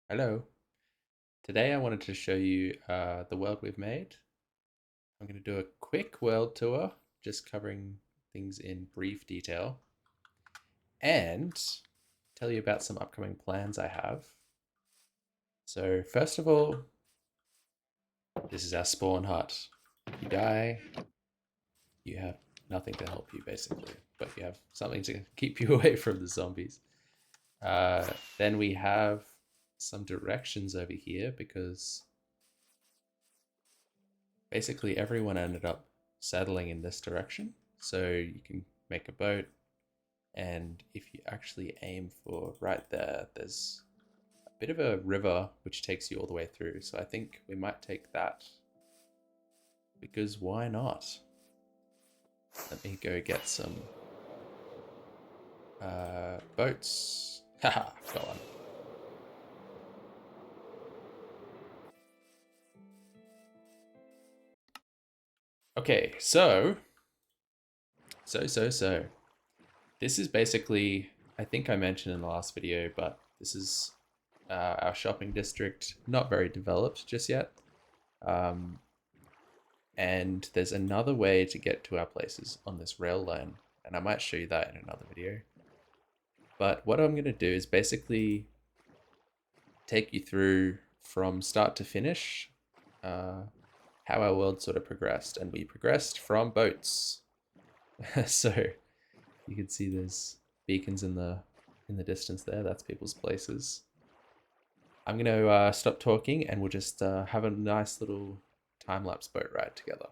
Hello. Today I wanted to show you the world we've made. I'm going to do a quick world tour, just covering things in brief detail, and tell you about some upcoming plans I have. So, first of all, this is our spawn hut. If you die, you have nothing to help you, basically, but you have something to keep you away from the zombies. Then we have some directions over here because basically everyone ended up settling in this direction. So you can make a boat, and if you actually aim for right there, there's a bit of a river which takes you all the way through. So I think we might take that because why not? Let me go get some boats. Haha, go on. Okay, so. This is basically, I think I mentioned in the last video, but this is our shopping district, not very developed just yet. Um, and there's another way to get to our places on this rail line, and I might show you that in another video. But what I'm going to do is basically take you through from start to finish uh, how our world sort of progressed. And we progressed from boats. So you can see there's beacons in the distance there. That's people's places. I'm going to stop talking and we'll just have a nice little time lapse boat ride together.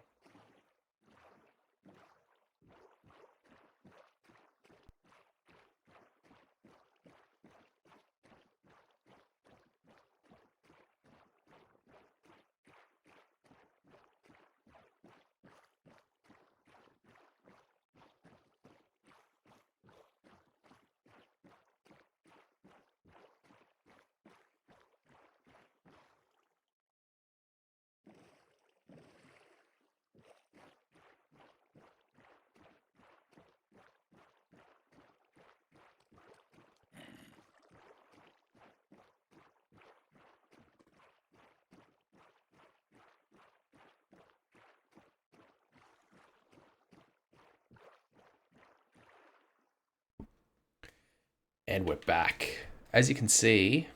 And we're back. As you can see,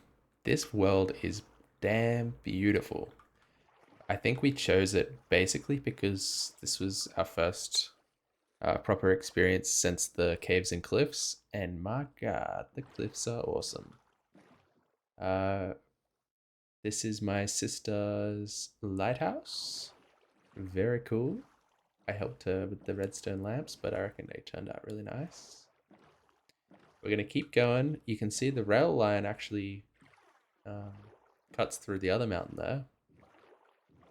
this world is damn beautiful. I think we chose it basically because this was our first proper experience since the caves and cliffs. And my god, the cliffs are awesome. Uh, this is my sister's lighthouse. Very cool. I helped her with the redstone lamps, but I reckon they turned out really nice. We're going to keep going. You can see the rail line actually um, cuts through the other mountain there.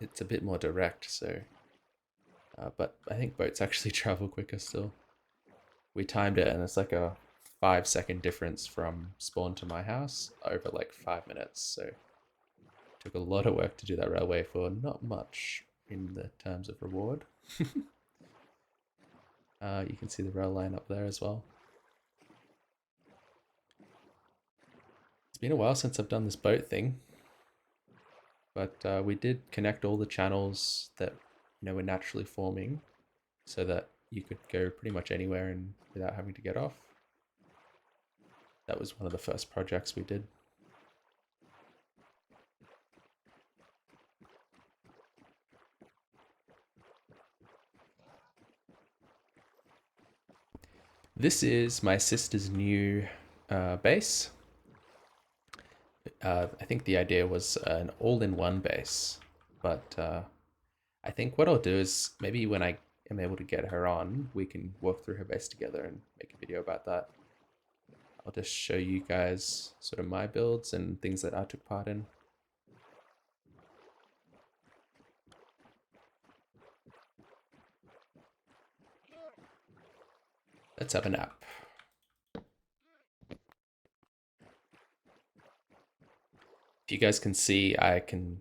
It's a bit more direct, so... but I think boats actually travel quicker still. We timed it and it's like a 5 second difference from spawn to my house over like 5 minutes, so it took a lot of work to do that railway for not much in the terms of reward. You can see the rail line up there as well. It's been a while since I've done this boat thing, but we did connect all the channels that were naturally forming, so that you could go pretty much anywhere and without having to get off. That was one of the first projects we did. This is my sister's new base. I think the idea was an all-in-one base, but I think what I'll do is maybe when I am able to get her on, we can walk through her base together and make a video about that. I'll just show you guys sort of my builds and things that I took part in. Let's have a nap. If you guys can see, I can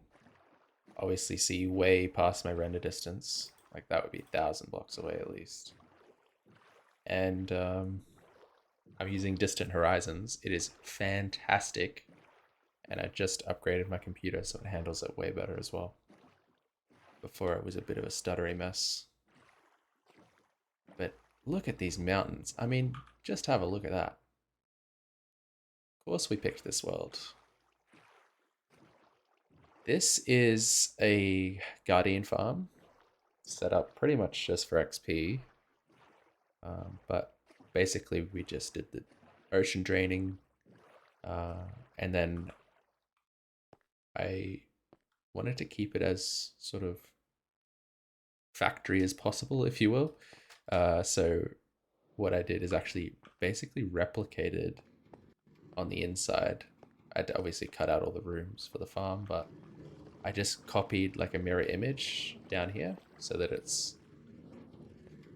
obviously see way past my render distance. Like that would be 1,000 blocks away at least. And I'm using Distant Horizons. It is fantastic. And I just upgraded my computer so it handles it way better as well. Before it was a bit of a stuttery mess. But look at these mountains. I mean, just have a look at that. Of course we picked this world. This is a Guardian farm set up pretty much just for XP. But basically we just did the ocean draining. And then I wanted to keep it as sort of factory as possible, if you will. So what I did is actually basically replicated on the inside. I'd obviously cut out all the rooms for the farm, but I just copied like a mirror image down here so that it's,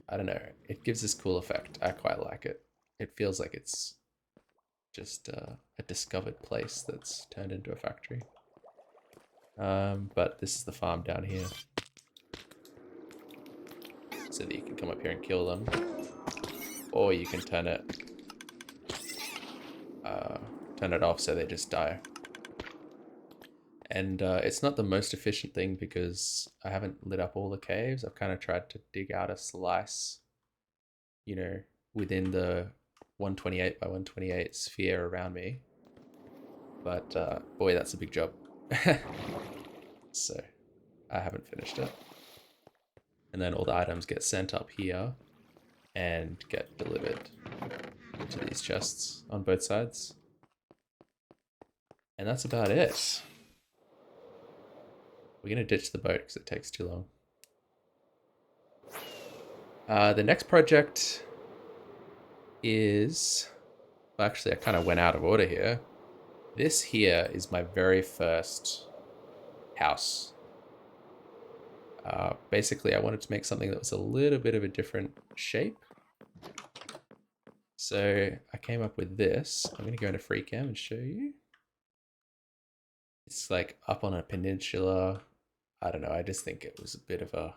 I don't know, it gives this cool effect. I quite like it. It feels like it's just a discovered place that's turned into a factory. But this is the farm down here. So that you can come up here and kill them. Or you can turn it off so they just die. And it's not the most efficient thing because I haven't lit up all the caves. I've kind of tried to dig out a slice, you know, within the 128 by 128 sphere around me. But boy, that's a big job. So I haven't finished it. And then all the items get sent up here and get delivered to these chests on both sides. And that's about it. We're going to ditch the boat because it takes too long. The next project is... Well, actually, I kind of went out of order here. This here is my very first house. Basically, I wanted to make something that was a little bit of a different shape. So I came up with this. I'm going to go into FreeCam and show you. It's like up on a peninsula. I don't know. I just think it was a bit of a...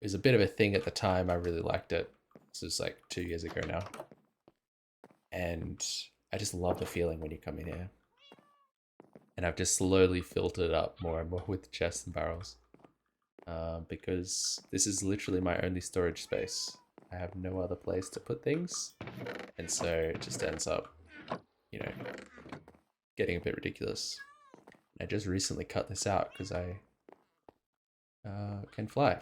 It was a bit of a thing at the time. I really liked it. This was like 2 years ago now. And I just love the feeling when you come in here. And I've just slowly filled it up more and more with chests and barrels. Because this is literally my only storage space. I have no other place to put things. And so it just ends up, you know, getting a bit ridiculous. I just recently cut this out because I can fly.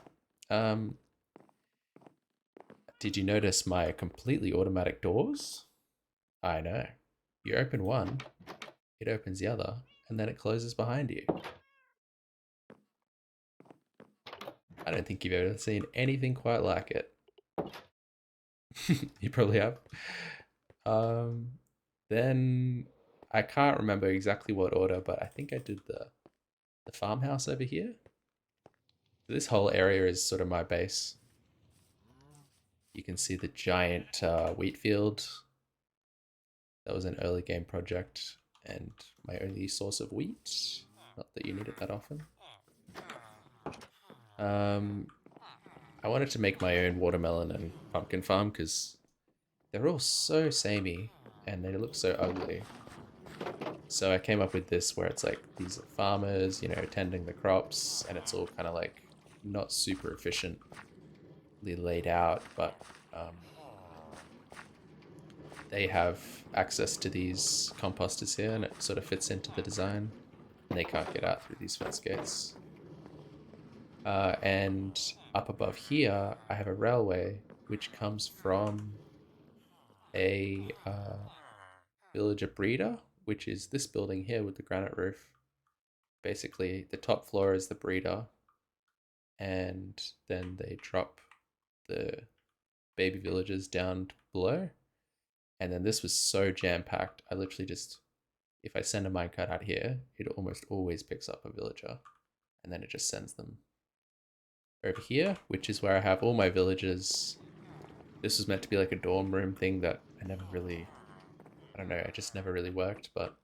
Did you notice my completely automatic doors? I know. You open one, it opens the other, and then it closes behind you. I don't think you've ever seen anything quite like it. You probably have. Then I can't remember exactly what order, but I think I did the farmhouse over here. This whole area is sort of my base. You can see the giant wheat field. That was an early game project and my only source of wheat. Not that you need it that often. I wanted to make my own watermelon and pumpkin farm because they're all so samey and they look so ugly. So I came up with this where it's like these are farmers, you know, tending the crops, and it's all kind of like not super efficiently laid out, but they have access to these composters here and it sort of fits into the design, and they can't get out through these fence gates. And up above here, I have a railway which comes from a villager breeder, which is this building here with the granite roof. Basically, the top floor is the breeder, and then they drop the baby villagers down below. And then this was so jam-packed, I literally just, if I send a minecart out here, it almost always picks up a villager, and then it just sends them over here, which is where I have all my villagers. This was meant to be like a dorm room thing that I never really, I don't know, it just never really worked, but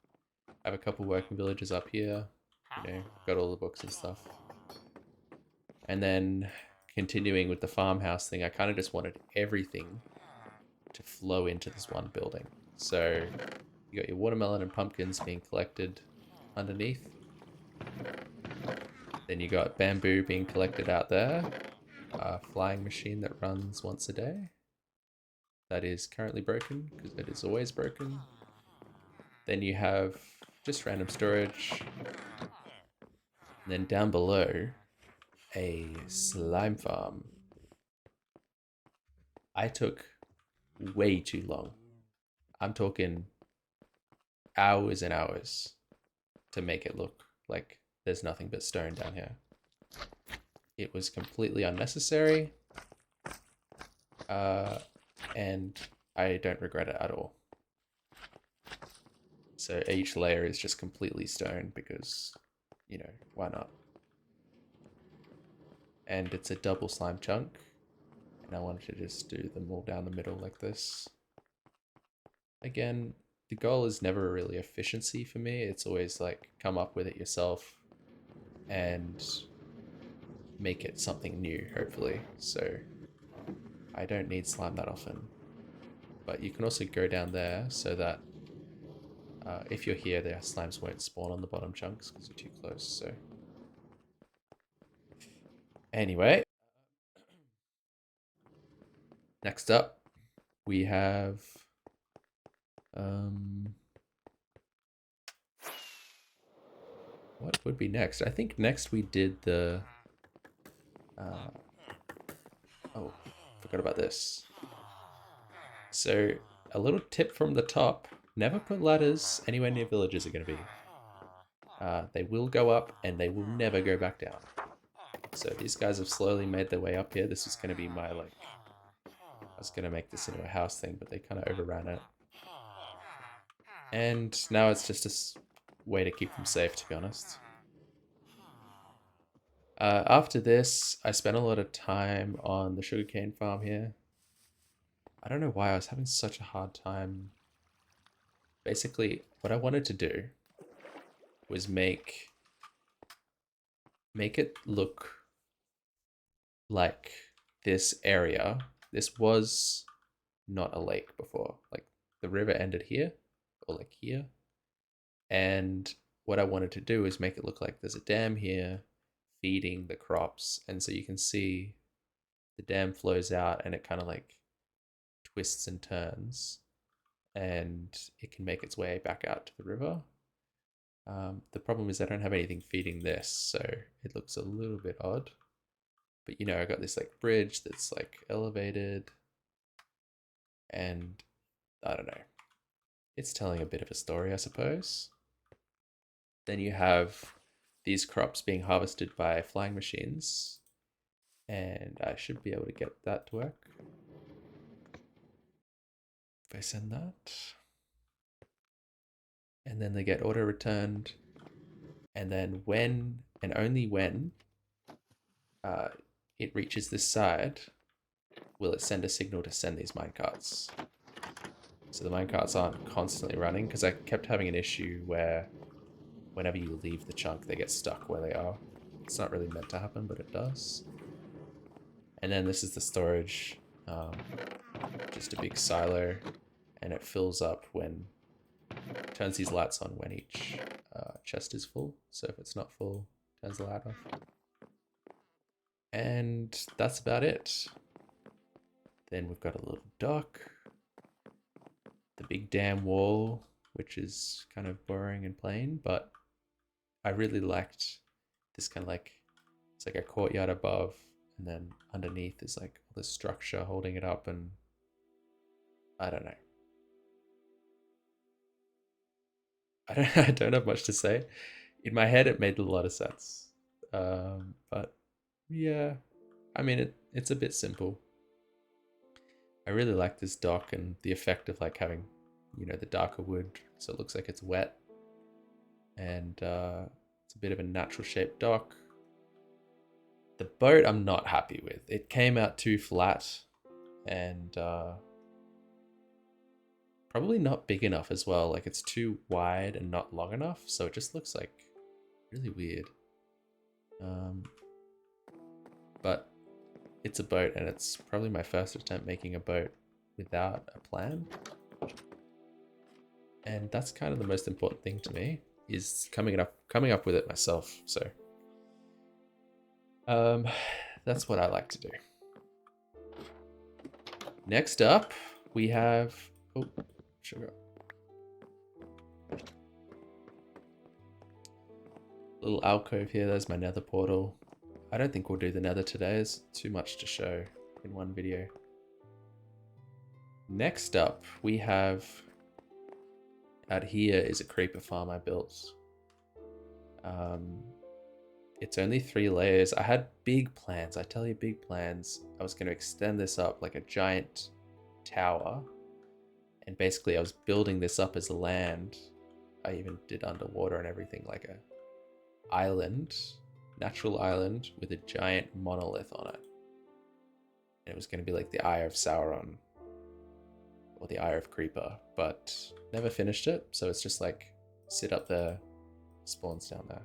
I have a couple working villagers up here, you know, got all the books and stuff. And then continuing with the farmhouse thing, I kind of just wanted everything to flow into this one building. So You got your watermelon and pumpkins being collected underneath. Then you got bamboo being collected out there. A flying machine that runs once a day. That is currently broken because it is always broken. Then you have just random storage. And then down below, a slime farm. I took way too long. I'm talking hours and hours to make it look like there's nothing but stone down here. It was completely unnecessary, and I don't regret it at all. So each layer is just completely stone because, you know, why not? And it's a double slime chunk, and I wanted to just do them all down the middle like this. Again, the goal is never really efficiency for me. It's always like come up with it yourself and make it something new, hopefully. So I don't need slime that often. But you can also go down there so that if you're here, the slimes won't spawn on the bottom chunks because you're too close. So anyway, next up we have what would be next? I think next we did the oh, forgot about this. So a little tip from the top: never put ladders anywhere near villages are going to be. They will go up and they will never go back down. So these guys have slowly made their way up here. This is going to be my, like, I was going to make this into a house thing, but they kind of overran it. And now it's just a way to keep them safe, to be honest. After this, I spent a lot of time on the sugarcane farm here. I don't know why I was having such a hard time. Basically, what I wanted to do was make it look like this area. This was not a lake before. Like, the river ended here, or like here. And what I wanted to do is make it look like there's a dam here feeding the crops. And so you can see the dam flows out and it kind of like twists and turns and it can make its way back out to the river. The problem is I don't have anything feeding this, so it looks a little bit odd. But you know, I got this like bridge that's like elevated, and I don't know. It's telling a bit of a story, I suppose. Then you have these crops being harvested by flying machines, and I should be able to get that to work. If I send that, and then they get auto returned, and then when and only when it reaches this side will it send a signal to send these minecarts. So the minecarts aren't constantly running because I kept having an issue where whenever you leave the chunk they get stuck where they are. It's not really meant to happen, but it does. And then this is the storage, just a big silo, and it fills up when turns these lights on when each chest is full. So if it's not full, turns the light off. And that's about it. Then we've got a little dock, the big dam wall, which is kind of boring and plain, but I really liked this kind of like, it's like a courtyard above, and then underneath is like all this structure holding it up, and I don't know. I don't have much to say. In my head, it made a lot of sense. But yeah, I mean, it's a bit simple. I really like this dock and the effect of like having, you know, the darker wood, so it looks like it's wet. And it's a bit of a natural shaped dock. The boat I'm not happy with. It came out too flat and probably not big enough as well. Like, it's too wide and not long enough, so it just looks like really weird. But it's a boat, and it's probably my first attempt making a boat without a plan. And that's kind of the most important thing to me, is coming up with it myself. So that's what I like to do. Next up, we have sugar. Little alcove here. There's my nether portal. I don't think we'll do the nether today. There's too much to show in one video. Next up, we have out here is a creeper farm I built. It's only 3 layers. I had big plans. I tell you, big plans. I was going to extend this up like a giant tower. And basically I was building this up as a land. I even did underwater and everything, like a island, natural island with a giant monolith on it. And it was going to be like the Eye of Sauron or the Eye of Creeper, but never finished it. So it's just like sit up there, spawns down there.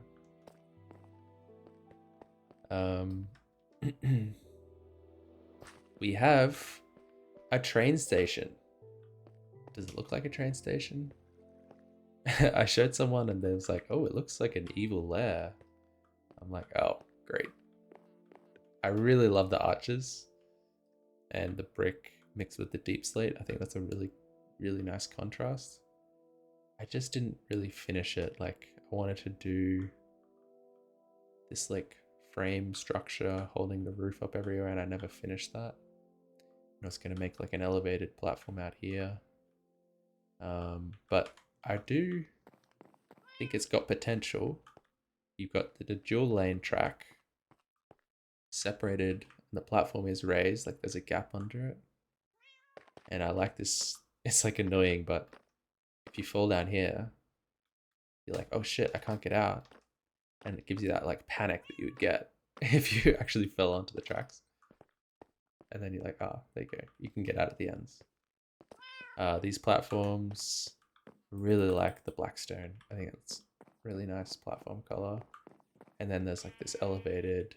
We have a train station. Does it look like a train station? I showed someone and they was like, oh, it looks like an evil lair. I'm like, oh, great. I really love the arches and the brick mixed with the deep slate. I think that's a really, really nice contrast. I just didn't really finish it. Like, I wanted to do this like frame structure holding the roof up everywhere, and I never finished that. I was going to make like an elevated platform out here. But I do think it's got potential. You've got the dual lane track separated, and the platform is raised, like there's a gap under it. And I like this. It's like annoying, but if you fall down here, you're like, oh shit, I can't get out. And it gives you that like panic that you would get if you actually fell onto the tracks. And then you're like, oh, there you go. You can get out at the ends. These platforms, really like the blackstone. I think it's really nice platform color. And then there's like this elevated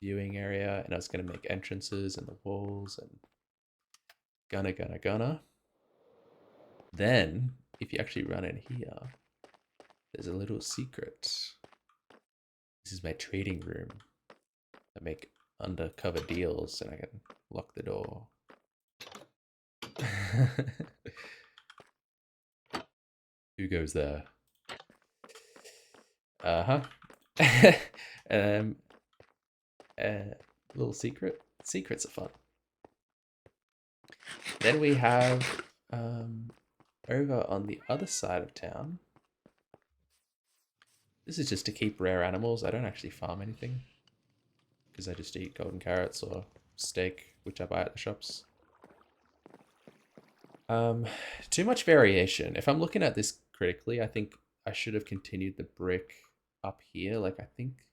viewing area, and I was gonna make entrances in the walls and gonna. Then, if you actually run in here, there's a little secret. This is my trading room. I make undercover deals and I can lock the door. Who goes there? Little secret. Secrets are fun. Then we have over on the other side of town. This is just to keep rare animals. I don't actually farm anything because I just eat golden carrots or steak, which I buy at the shops. Too much variation. If I'm looking at this critically, I think I should have continued the brick up here. Like, I think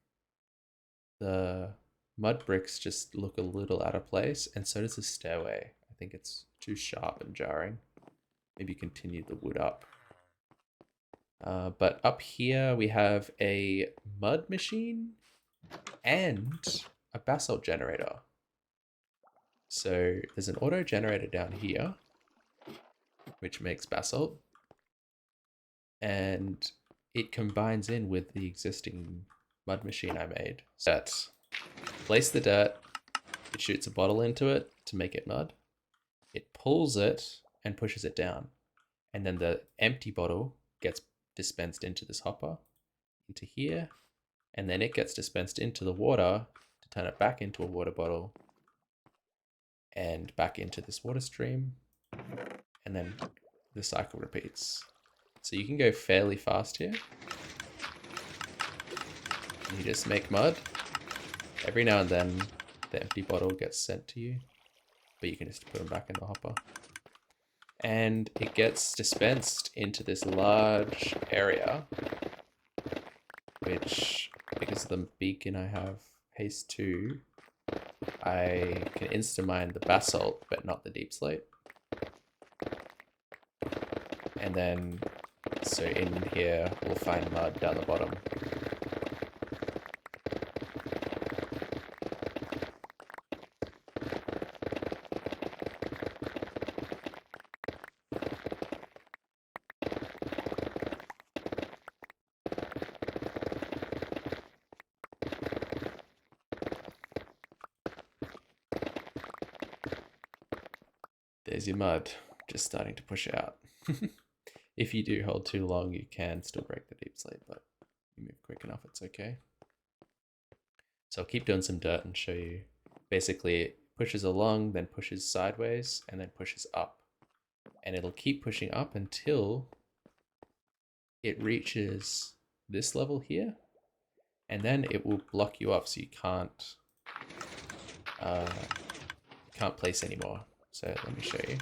the mud bricks just look a little out of place, and so does the stairway. I think it's too sharp and jarring. Maybe continue the wood up. But up here we have a mud machine and a basalt generator. So there's an auto generator down here, which makes basalt, and it combines in with the existing mud machine I made. So place the dirt, it shoots a bottle into it to make it mud. It pulls it and pushes it down, and then the empty bottle gets dispensed into this hopper, into here, and then it gets dispensed into the water to turn it back into a water bottle and back into this water stream, and then the cycle repeats. So you can go fairly fast here. You just make mud. Every now and then the empty bottle gets sent to you, but you can just put them back in the hopper. And it gets dispensed into this large area, which, because of the beacon I have, haste 2, I can insta-mine the basalt, but not the deep slate. And then, so in here, we'll find mud down the bottom. There's your mud, just starting to push out. If you do hold too long, you can still break the deep slate, but you move quick enough, it's okay. So I'll keep doing some dirt and show you. Basically, it pushes along, then pushes sideways, and then pushes up. And it'll keep pushing up until it reaches this level here, and then it will block you off, so you can't place anymore. So let me show you.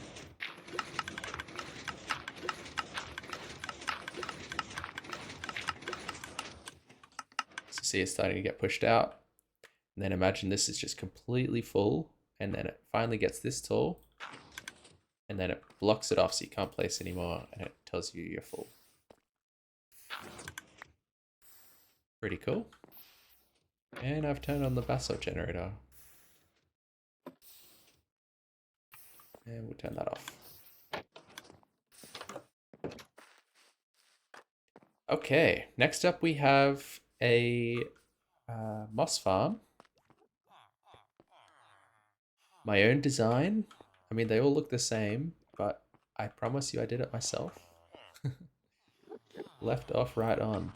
So see, it's starting to get pushed out. And then imagine this is just completely full, and then it finally gets this tall, and then it blocks it off so you can't place anymore, and it tells you you're full. Pretty cool. And I've turned on the basalt generator. And we'll turn that off. Okay, next up we have a moss farm. My own design. I mean, they all look the same, but I promise you I did it myself. Left off, right on.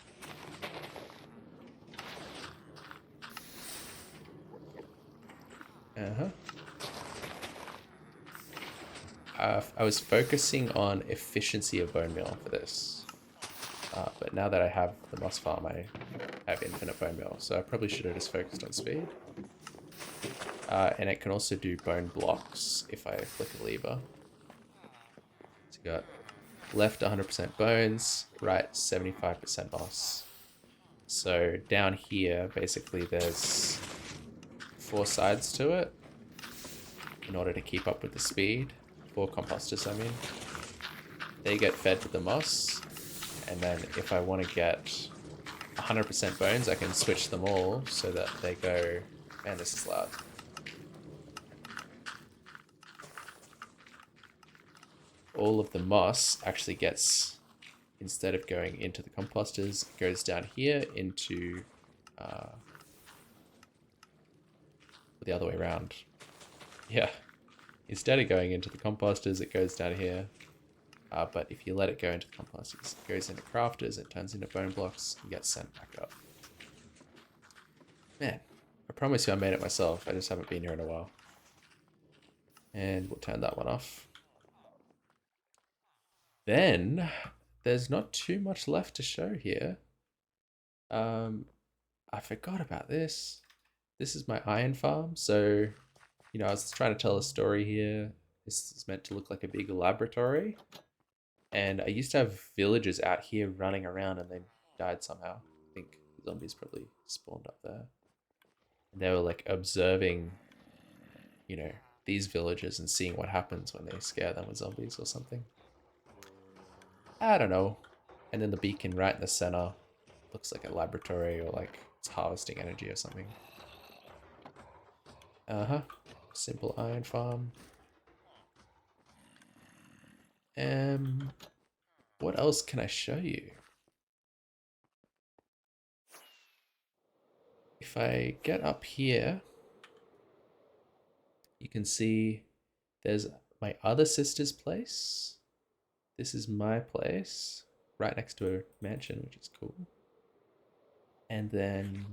I was focusing on efficiency of bone meal for this. But now that I have the moss farm, I have infinite bone meal, so I probably should have just focused on speed. And it can also do bone blocks if I flick a lever. So you got left 100% bones, right 75% moss. So down here, basically there's 4 sides to it in order to keep up with the speed. 4 composters, I mean. They get fed with the moss, and then if I want to get 100% bones, I can switch them all so that they go... Man, this is loud. All of the moss actually gets, instead of going into the composters, it goes down here into the other way around. Yeah. Instead of going into the composters, it goes down here. But if you let it go into composters, it goes into crafters, it turns into bone blocks, and gets sent back up. Man, I promise you I made it myself. I just haven't been here in a while. And we'll turn that one off. Then, there's not too much left to show here. I forgot about this. This is my iron farm, so, you know, I was trying to tell a story here. This is meant to look like a big laboratory. And I used to have villagers out here running around and they died somehow. I think zombies probably spawned up there. And they were like observing, you know, these villagers and seeing what happens when they scare them with zombies or something. I don't know. And then the beacon right in the center looks like a laboratory or like it's harvesting energy or something. Simple iron farm. What else can I show you? If I get up here, you can see there's my other sister's place. This is my place, right next to a mansion, which is cool. And then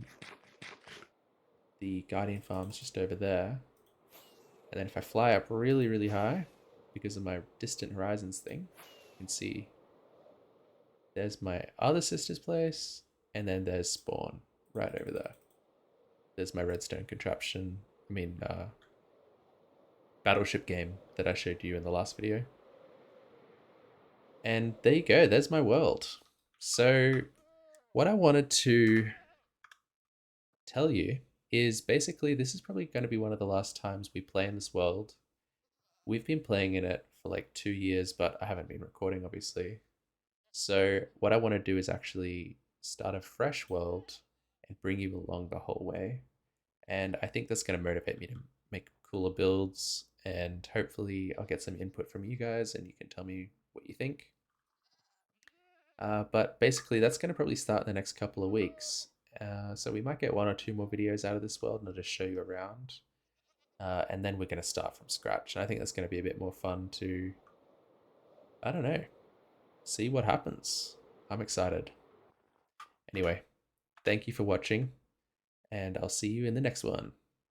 the Guardian farm's just over there. And then if I fly up really, really high, because of my distant horizons thing, you can see there's my other sister's place, and then there's spawn right over there. There's my redstone contraption. I mean, battleship game that I showed you in the last video. And there you go, there's my world. So what I wanted to tell you is basically this is probably going to be one of the last times we play in this world. We've been playing in it for like 2 years, but I haven't been recording, obviously. So what I want to do is actually start a fresh world and bring you along the whole way. And I think that's going to motivate me to make cooler builds, and hopefully I'll get some input from you guys and you can tell me what you think. But basically that's going to probably start in the next couple of weeks. So we might get 1 or 2 more videos out of this world and I'll just show you around. and then we're going to start from scratch. And I think that's going to be a bit more fun to, I don't know, see what happens. I'm excited. Anyway, thank you for watching, and I'll see you in the next one.